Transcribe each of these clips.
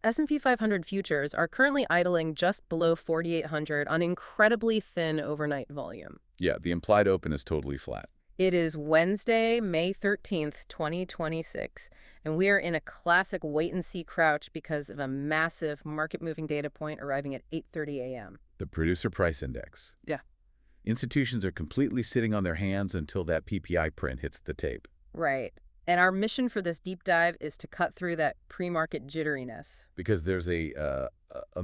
S&P 500 futures are currently idling just below 4,800 on incredibly thin overnight volume. Yeah, the implied open is totally flat. It is Wednesday, May 13th, 2026, and we are in a classic wait-and-see crouch because of a massive market-moving data point arriving at 8:30 a.m. The producer price index. Yeah. Institutions are completely sitting on their hands until that PPI print hits the tape. Right. And our mission for this deep dive is to cut through that pre-market jitteriness. Because there's a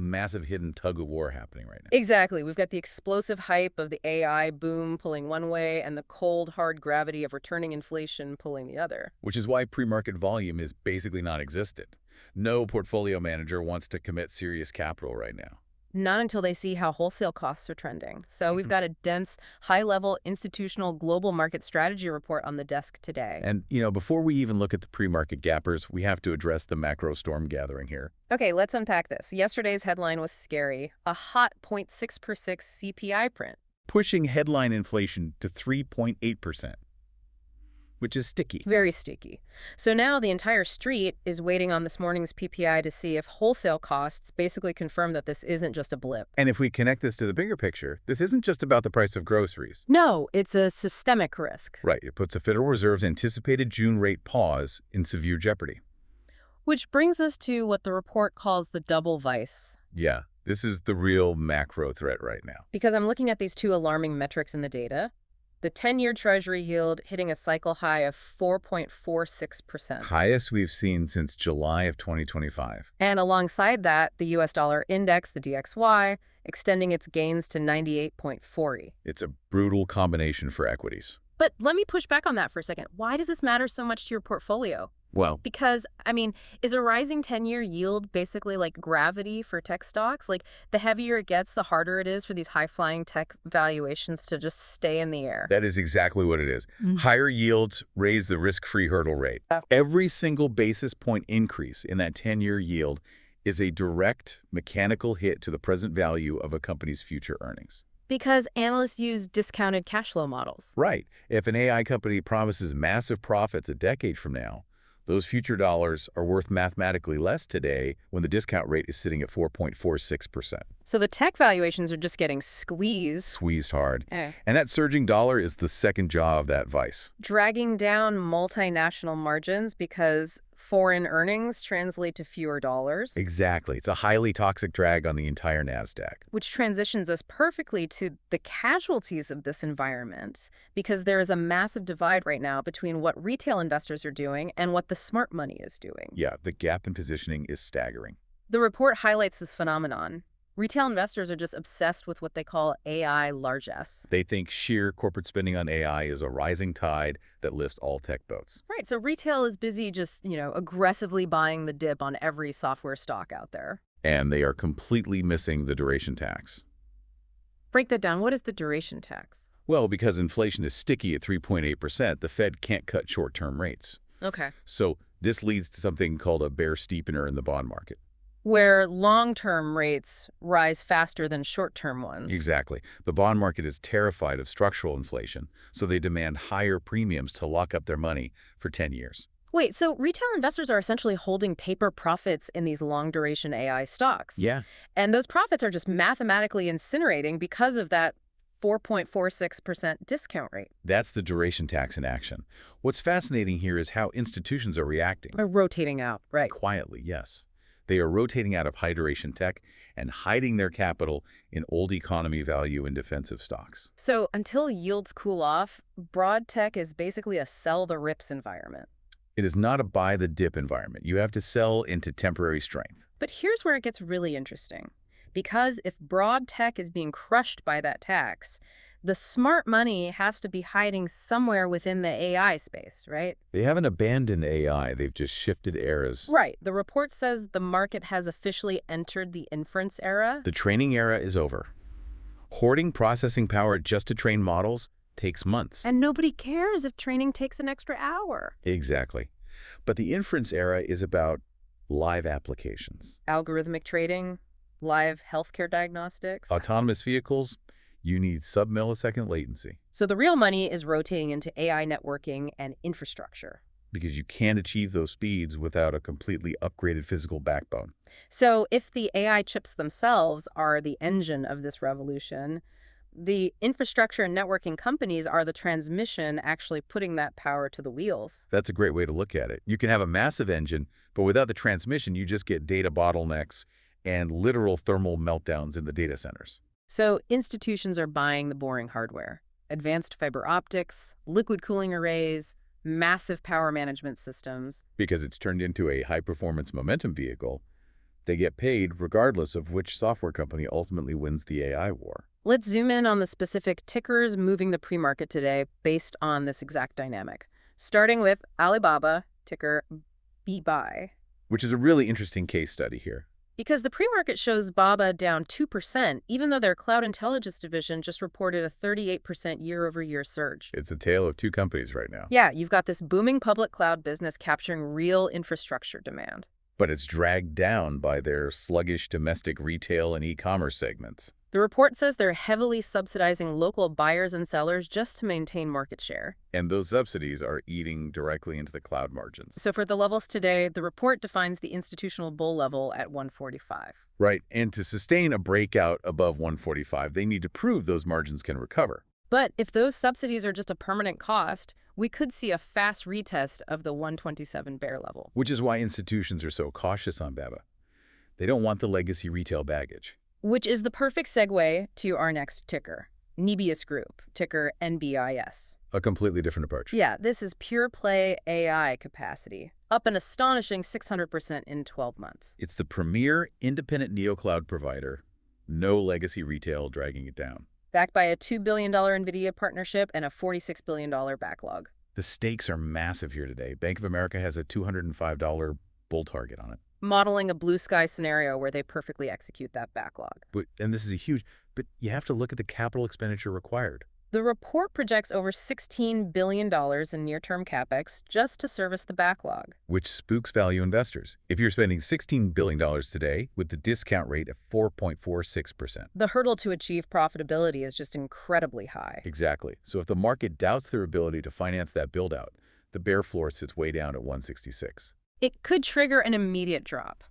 massive hidden tug-of-war happening right now. Exactly. We've got the explosive hype of the AI boom pulling one way and the cold, hard gravity of returning inflation pulling the other. Which is why pre-market volume is basically non-existent. No portfolio manager wants to commit serious capital right now. Not until they see how wholesale costs are trending. So we've got a dense, high-level institutional global market strategy report on the desk today. And, before we even look at the pre-market gappers, we have to address the macro storm gathering here. Okay, let's unpack this. Yesterday's headline was scary. A hot 0.6% CPI print. Pushing headline inflation to 3.8%. Which is sticky. Very sticky. So now the entire street is waiting on this morning's PPI to see if wholesale costs basically confirm that this isn't just a blip. And if we connect this to the bigger picture, this isn't just about the price of groceries. No, it's a systemic risk. Right. It puts the Federal Reserve's anticipated June rate pause in severe jeopardy. Which brings us to what the report calls the double vice. Yeah, this is the real macro threat right now. Because I'm looking at these two alarming metrics in the data. The 10-year Treasury yield hitting a cycle high of 4.46%. Highest we've seen since July of 2025. And alongside that, the U.S. dollar index, the DXY, extending its gains to 98.40. It's a brutal combination for equities. But let me push back on that for a second. Why does this matter so much to your portfolio? Well, Because, is a rising 10-year yield basically like gravity for tech stocks? Like, the heavier it gets, the harder it is for these high-flying tech valuations to just stay in the air. that is exactly what it is. Higher yields raise the risk-free hurdle rate. Yeah. Every single basis point increase in that 10-year yield is a direct mechanical hit to the present value of a company's future earnings. Because analysts use discounted cash flow models. Right. If an AI company promises massive profits a decade from now, those future dollars are worth mathematically less today when the discount rate is sitting at 4.46%. So the tech valuations are just getting squeezed. Squeezed hard. And that surging dollar is the second jaw of that vice. Dragging down multinational margins because foreign earnings translate to fewer dollars. Exactly. It's a highly toxic drag on the entire Nasdaq. Which transitions us perfectly to the casualties of this environment, because there is a massive divide right now between what retail investors are doing and what the smart money is doing. Yeah, the gap in positioning is staggering. The report highlights this phenomenon. Retail investors are just obsessed with what they call AI largesse. They think sheer corporate spending on AI is a rising tide that lifts all tech boats. Right, so retail is busy just, aggressively buying the dip on every software stock out there. And they are completely missing the duration tax. Break that down. What is the duration tax? Well, because inflation is sticky at 3.8%, the Fed can't cut short-term rates. Okay. So this leads to something called a bear steepener in the bond market. Where long-term rates rise faster than short-term ones. Exactly. The bond market is terrified of structural inflation, so they demand higher premiums to lock up their money for 10 years. Wait, so retail investors are essentially holding paper profits in these long-duration AI stocks. Yeah. And those profits are just mathematically incinerating because of that 4.46% discount rate. That's the duration tax in action. What's fascinating here is how institutions are reacting. Or rotating out, right. Quietly, yes. They are rotating out of high-duration tech and hiding their capital in old economy value and defensive stocks. So until yields cool off, broad tech is basically a sell-the-rips environment. It is not a buy-the-dip environment. You have to sell into temporary strength. But here's where it gets really interesting. Because if broad tech is being crushed by that tax, the smart money has to be hiding somewhere within the AI space, right? They haven't abandoned AI. They've just shifted eras. Right. The report says the market has officially entered the inference era. The training era is over. Hoarding processing power just to train models takes months. And nobody cares if training takes an extra hour. Exactly. But the inference era is about live applications. Algorithmic trading, live healthcare diagnostics. Autonomous vehicles, you need sub-millisecond latency. So the real money is rotating into AI networking and infrastructure. because you can't achieve those speeds without a completely upgraded physical backbone. So if the AI chips themselves are the engine of this revolution, the infrastructure and networking companies are the transmission actually putting that power to the wheels. That's a great way to look at it. You can have a massive engine, but without the transmission, you just get data bottlenecks and literal thermal meltdowns in the data centers. So institutions are buying the boring hardware, advanced fiber optics, liquid cooling arrays, massive power management systems. Because it's turned into a high-performance momentum vehicle, they get paid regardless of which software company ultimately wins the AI war. Let's zoom in on the specific tickers moving the pre-market today based on this exact dynamic. Starting with Alibaba, ticker BBI. Which is a really interesting case study here. Because the pre-market shows BABA down 2%, even though their cloud intelligence division just reported a 38% year-over-year surge. It's a tale of two companies right now. Yeah, you've got this booming public cloud business capturing real infrastructure demand. But it's dragged down by their sluggish domestic retail and e-commerce segments. The report says they're heavily subsidizing local buyers and sellers just to maintain market share. And those subsidies are eating directly into the cloud margins. So for the levels today, the report defines the institutional bull level at 145. Right, and to sustain a breakout above 145, they need to prove those margins can recover. But if those subsidies are just a permanent cost, we could see a fast retest of the 127 bear level. Which is why institutions are so cautious on BABA. They don't want the legacy retail baggage. Which is the perfect segue to our next ticker, NBIS Group, ticker NBIS. A completely different approach. Yeah, this is pure play AI capacity, up an astonishing 600% in 12 months. It's the premier independent neocloud provider, no legacy retail dragging it down. Backed by a $2 billion NVIDIA partnership and a $46 billion backlog. The stakes are massive here today. Bank of America has a $205 bull target on it. Modeling a blue sky scenario where they perfectly execute that backlog. And this is but you have to look at the capital expenditure required. The report projects over $16 billion in near-term capex just to service the backlog. Which spooks value investors. If you're spending $16 billion today with the discount rate of 4.46%. The hurdle to achieve profitability is just incredibly high. Exactly. So if the market doubts their ability to finance that build-out, the bear floor sits way down at 166. It could trigger an immediate drop.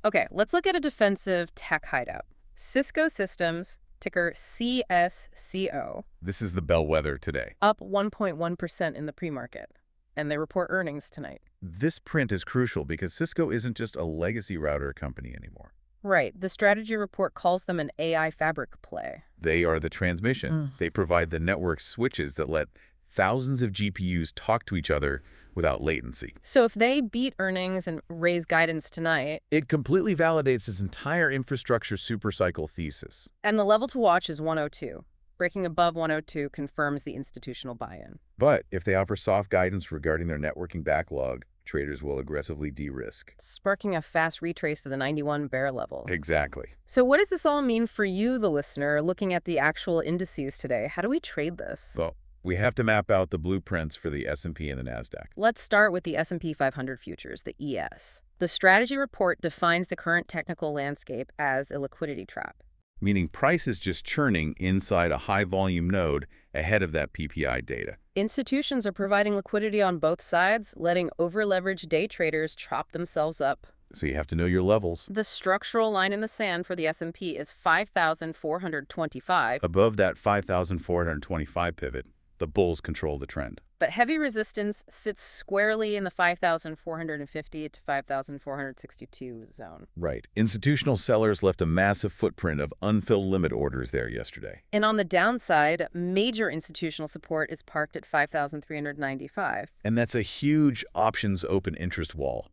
Okay, let's look at a defensive tech hideout. Cisco Systems, ticker CSCO. This is the bellwether today. Up 1.1% in the pre-market. And they report earnings tonight. This print is crucial because Cisco isn't just a legacy router company anymore. Right. The strategy report calls them an AI fabric play. They are the transmission. They provide the network switches that let thousands of GPUs talk to each other without latency. So if they beat earnings and raise guidance tonight... It completely validates this entire infrastructure supercycle thesis. And the level to watch is 102. Breaking above 102 confirms the institutional buy-in. But if they offer soft guidance regarding their networking backlog, traders will aggressively de-risk. Sparking a fast retrace to the 91 bear level. Exactly. So what does this all mean for you, the listener, looking at the actual indices today? How do we trade this? Well, we have to map out the blueprints for the S&P and the Nasdaq. Let's start with the S&P 500 futures, the ES. The strategy report defines the current technical landscape as a liquidity trap. Meaning price is just churning inside a high-volume node ahead of that PPI data. Institutions are providing liquidity on both sides, letting over-leveraged day traders chop themselves up. So you have to know your levels. The structural line in the sand for the S&P is 5,425. Above that 5,425 pivot, the bulls control the trend. But heavy resistance sits squarely in the 5,450 to 5,462 zone. Right. Institutional sellers left a massive footprint of unfilled limit orders there yesterday. And on the downside, major institutional support is parked at 5,395. And that's a huge options open interest wall.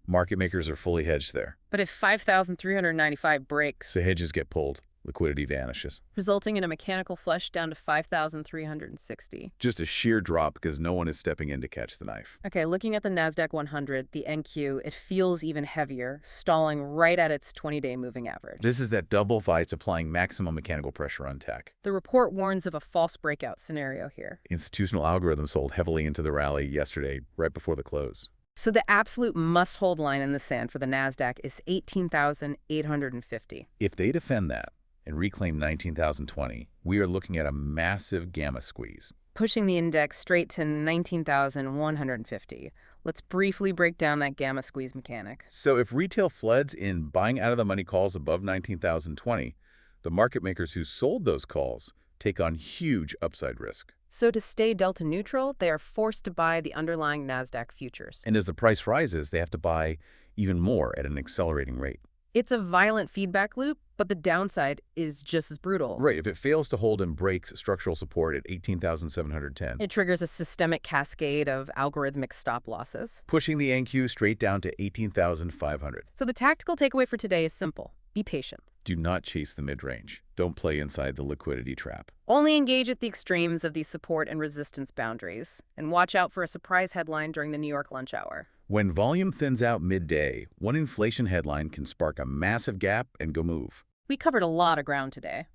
Market makers are fully hedged there. But if 5,395 breaks, the hedges get pulled. Liquidity vanishes. Resulting in a mechanical flush down to 5,360. Just a sheer drop because no one is stepping in to catch the knife. Okay, looking at the Nasdaq 100, the NQ, it feels even heavier, stalling right at its 20-day moving average. This is that double fights applying maximum mechanical pressure on tech. The report warns of a false breakout scenario here. Institutional algorithms sold heavily into the rally yesterday, right before the close. So the absolute must-hold line in the sand for the Nasdaq is 18,850. If they defend that and reclaim 19,020, we are looking at a massive gamma squeeze. Pushing the index straight to 19,150, Let's briefly break down that gamma squeeze mechanic. So if retail floods in buying out of the money calls above 19,020, the market makers who sold those calls take on huge upside risk. So to stay delta neutral, they are forced to buy the underlying Nasdaq futures. And as the price rises, they have to buy even more at an accelerating rate. It's a violent feedback loop, but the downside is just as brutal. Right, if it fails to hold and breaks structural support at 18,710, It triggers a systemic cascade of algorithmic stop losses. pushing the NQ straight down to 18,500. So the tactical takeaway for today is simple. Be patient. Do not chase the mid-range. Don't play inside the liquidity trap. Only engage at the extremes of these support and resistance boundaries, and watch out for a surprise headline during the New York lunch hour. When volume thins out midday, one inflation headline can spark a massive gap and go move. We covered a lot of ground today.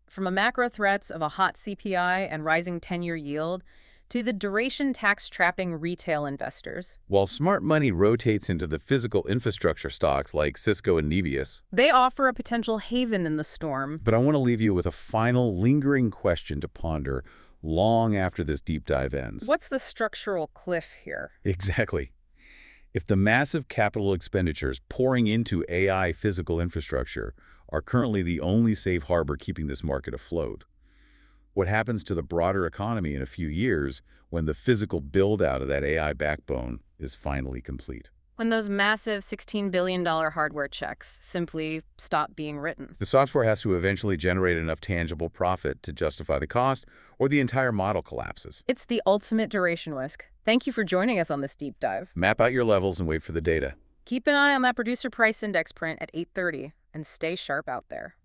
From the macro threats of a hot CPI and rising 10-year yield to the duration tax-trapping retail investors. While smart money rotates into the physical infrastructure stocks like CSCO and NBIS, They offer a potential haven in the storm. but I want to leave you with a final lingering question to ponder long after this deep dive ends. What's the structural cliff here? Exactly. If the massive capital expenditures pouring into AI physical infrastructure are currently the only safe harbor keeping this market afloat, what happens to the broader economy in a few years when the physical build-out of that AI backbone is finally complete? When those massive $16 billion hardware checks simply stop being written. The software has to eventually generate enough tangible profit to justify the cost, or the entire model collapses. It's the ultimate duration risk. Thank you for joining us on this deep dive. Map out your levels and wait for the data. Keep an eye on that producer price index print at 8:30 and stay sharp out there.